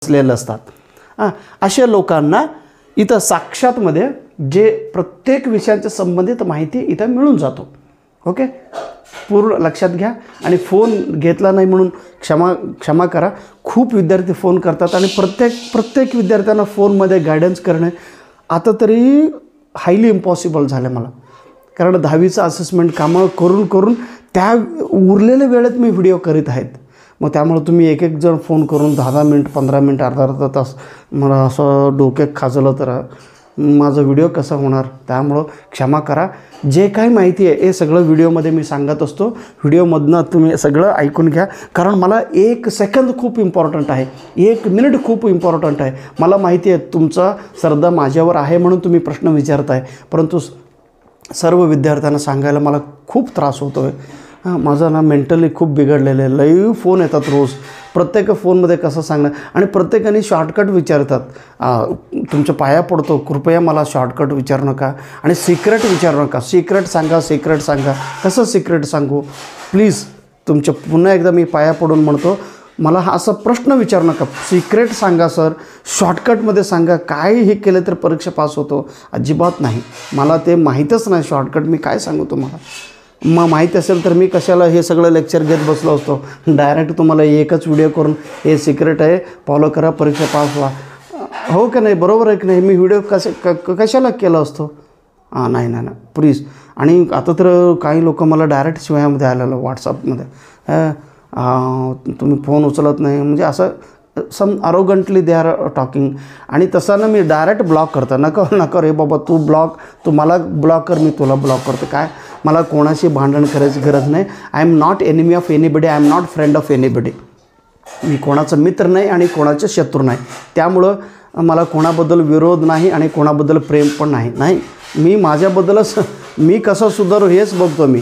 असलेले असतात। अशा लोकांना इथं साक्षातमध्ये जे प्रत्येक विषयांच्या संबंधित माहिती इथं मिळून जातो। ओके, पूर्ण लक्षात घ्या। आणि फोन घेतला नाही म्हणून क्षमा करा। खूप विद्यार्थी फोन करतात आणि प्रत्येक विद्यार्थ्यांना फोनमध्ये गायडन्स करणे आता तरी हायली इम्पॉसिबल झालं मला, कारण 10वीचं असेसमेंट कामं करून त्या उरलेल्या वेळेत मी व्हिडिओ करीत आहेत। मग त्यामुळे तुम्ही एक जण फोन करून 10 मिनिट 15 मिनिट अर्धा तास मला असं डोक्यात खाजलं तर माझा व्हिडिओ कसा होणार? त्यामुळं क्षमा करा। जे काही माहिती आहे हे सगळं व्हिडिओमध्ये मी सांगत असतो। व्हिडिओमधनं तुम्ही सगळं ऐकून घ्या, कारण मला 1 सेकंद खूप इम्पॉर्टंट आहे, 1 मिनिट खूप इम्पॉर्टंट आहे। मला माहिती आहे तुमचा श्रद्धा माझ्यावर आहे म्हणून तुम्ही प्रश्न विचारताय, परंतु सर्व विद्यार्थ्यांना सांगायला मला खूप त्रास होतो आहे। माझं ना मेंटली खूप बिघडलेलं आहे। लई फोन येतात रोज, प्रत्येक फोनमध्ये कसं सांगणार, आणि प्रत्येकाने शॉर्टकट विचारतात। तुमच्या पाया पडतो, कृपया मला शॉर्टकट विचारू नका आणि सिक्रेट विचारू नका। सिक्रेट सांगा। कसं सिक्रेट सांगू? प्लीज तुमच्या पुन्हा एकदा मी पाया पडून म्हणतो, मला हा असा प्रश्न विचारू नका। सिक्रेट सांगा सर, शॉर्टकटमध्ये सांगा। काय हे केलं तर परीक्षा पास होतो? अजिबात नाही, मला ते माहीतच नाही शॉर्टकट मी काय सांगू तुम्हाला। मग माहीत असेल तर मी कशाला हे सगळं लेक्चर घेत बसलो असतो? डायरेक्ट तुम्हाला एकच व्हिडिओ करून हे सिक्रेट आहे, फॉलो करा, परीक्षा पास व्हा। हो का नाही? बरोबर आहे की नाही? मी व्हिडिओ कशाला केला असतो? नाही प्लीज। आणि आता तर काही लोक मला डायरेक्ट शिवायामध्ये आलेलं व्हॉट्सअपमध्ये, तुम्ही फोन उचलत नाही, म्हणजे असं अरोगंटली दे आर टॉकिंग। आणि तसं ना मी डायरेक्ट ब्लॉक करतो। नको रे बाबा, तू मला ब्लॉक कर, मी तुला ब्लॉक करतो। काय, मला कोणाशी भांडण करायची गरज नाही। I am not enemy of anybody, I am not friend of anybody. मी कोणाचा मित्र नाही आणि कोणाचे शत्रू नाही, त्यामुळं मला कोणाबद्दल विरोध नाही आणि कोणाबद्दल प्रेम पण नाही। मी माझ्याबद्दलच मी कसं सुधारू हेच बघतो मी।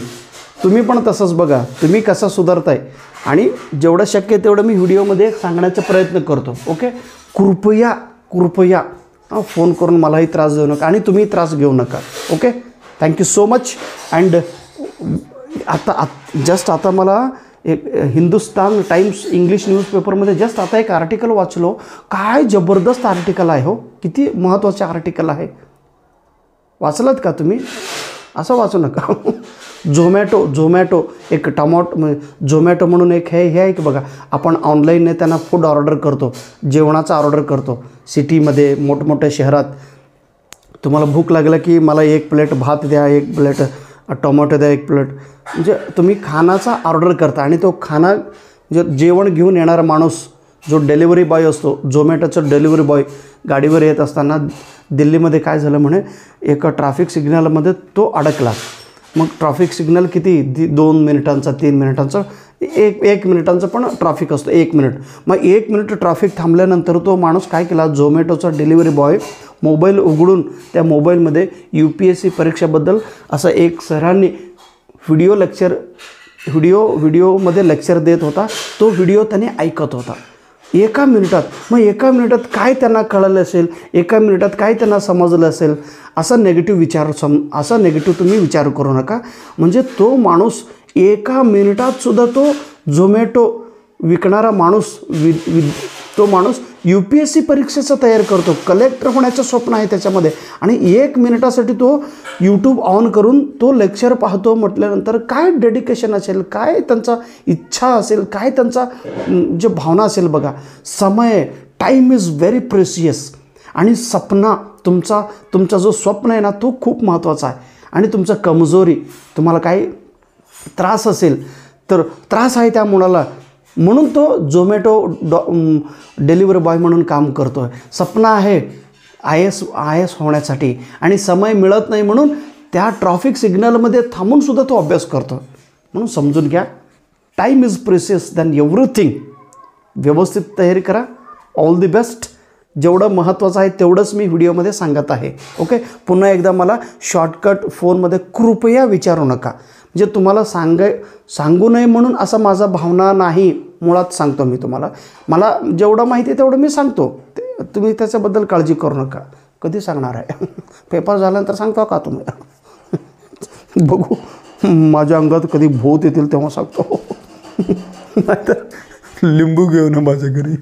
तुम्ही पण तसंच बघा, तुम्ही कसं सुधारताय, आणि जेवढं शक्य तेवढं मी व्हिडिओमध्ये सांगण्याचा प्रयत्न करतो। ओके, कृपया फोन करून मलाही त्रास देऊ नका आणि तुम्ही त्रास घेऊ नका। Okay, thank you so much. And आता मला एक हिंदुस्तान टाइम्स इंग्लिश न्यूजपेपरमध्ये जस्ट आता एक आर्टिकल वाचलो। काय जबरदस्त आर्टिकल आहे हो, किती महत्त्वाचे आर्टिकल आहे। वाचलात का तुम्ही? असं वाचू नका। झोमॅटो एक झोमॅटो म्हणून एक हे आहे की बघा, आपण ऑनलाईनने त्यांना फूड ऑर्डर करतो, जेवणाचा ऑर्डर करतो। सिटीमध्ये मोठमोठ्या शहरात तुम्हाला भूक लागलं की मला 1 प्लेट भात द्या, 1 प्लेट टोमॅटो द्या, 1 प्लेट, म्हणजे तुम्ही खानाचा ऑर्डर करता। आणि तो खाना जेवण घेऊन येणारा माणूस जो डिलिव्हरी बॉय असतो, झोमॅटोचा डिलिव्हरी बॉय गाडीवर येत असताना दिल्लीमध्ये काय झालं म्हणे, एका ट्रॅफिक सिग्नलमध्ये तो अडकला। मग ट्रॅफिक सिग्नल किती 2 मिनिटांचा, 3 मिनिटांचा, 1 मिनिटांचा पण ट्रॅफिक असतो, 1 मिनिट। मग 1 मिनिट ट्रॅफिक थांबल्यानंतर तो माणूस काय केला, झोमॅटोचा डिलिव्हरी बॉय मोबाईल उघडून त्या मोबाईलमध्ये UPSC परीक्षेबद्दल असं एक सरांनी व्हिडिओमध्ये लेक्चर देत होता, तो व्हिडिओ त्याने ऐकत होता 1 मिनिटात। मग 1 मिनिटात काय त्यांना कळलं असेल, 1 मिनिटात काय त्यांना समजलं असेल, असा नेगेटिव्ह तुम्ही विचार करू नका। म्हणजे तो माणूस 1 मिनिटातसुद्धा तो झोमॅटो विकणारा माणूस तो माणूस UPSC परीक्षेचं तयार करतो, कलेक्टर होण्याचं स्वप्न आहे त्याच्यामध्ये, आणि 1 मिनिटासाठी तो YouTube ऑन करून तो लेक्चर पाहतो म्हटल्यानंतर काय डेडिकेशन असेल, काय त्यांचा इच्छा असेल, काय त्यांचा जे भावना असेल बघा। टाईम इज व्हेरी प्रेशियस, आणि तुमचा जो स्वप्न आहे ना तो खूप महत्त्वाचा आहे। आणि तुमचा कमजोरी, तुम्हाला काही त्रास असेल तर त्रास आहे त्या मुलाला, म्हणून तो झोमॅटो डिलिव्हरी बॉय म्हणून काम करतो आहे। स्वप्न आहे IAS होण्यासाठी, आणि समय मिळत नाही म्हणून त्या ट्रॅफिक सिग्नलमध्ये थांबूनसुद्धा तो अभ्यास करतो। म्हणून समजून घ्या, time is precious than everything. व्यवस्थित तयारी करा। All the best. जेवढं महत्त्वाचं आहे तेवढंच मी व्हिडिओमध्ये सांगत आहे। ओके, पुन्हा एकदा मला शॉर्टकट फोनमध्ये कृपया विचारू नका। म्हणजे तुम्हाला सांगू नये म्हणून असा माझा भावना नाही, मुळात सांगतो मी तुम्हाला। मला जेवढं माहिती आहे तेवढं मी सांगतो, तुम्ही त्याच्याबद्दल काळजी करू नका। कधी सांगणार आहे? पेपर झाल्यानंतर सांगतो का तुम्ही? बघू, माझ्या अंगात कधी भूत येतील तेव्हा सांगतो, नाहीतर लिंबू घेऊन माझ्या घरी।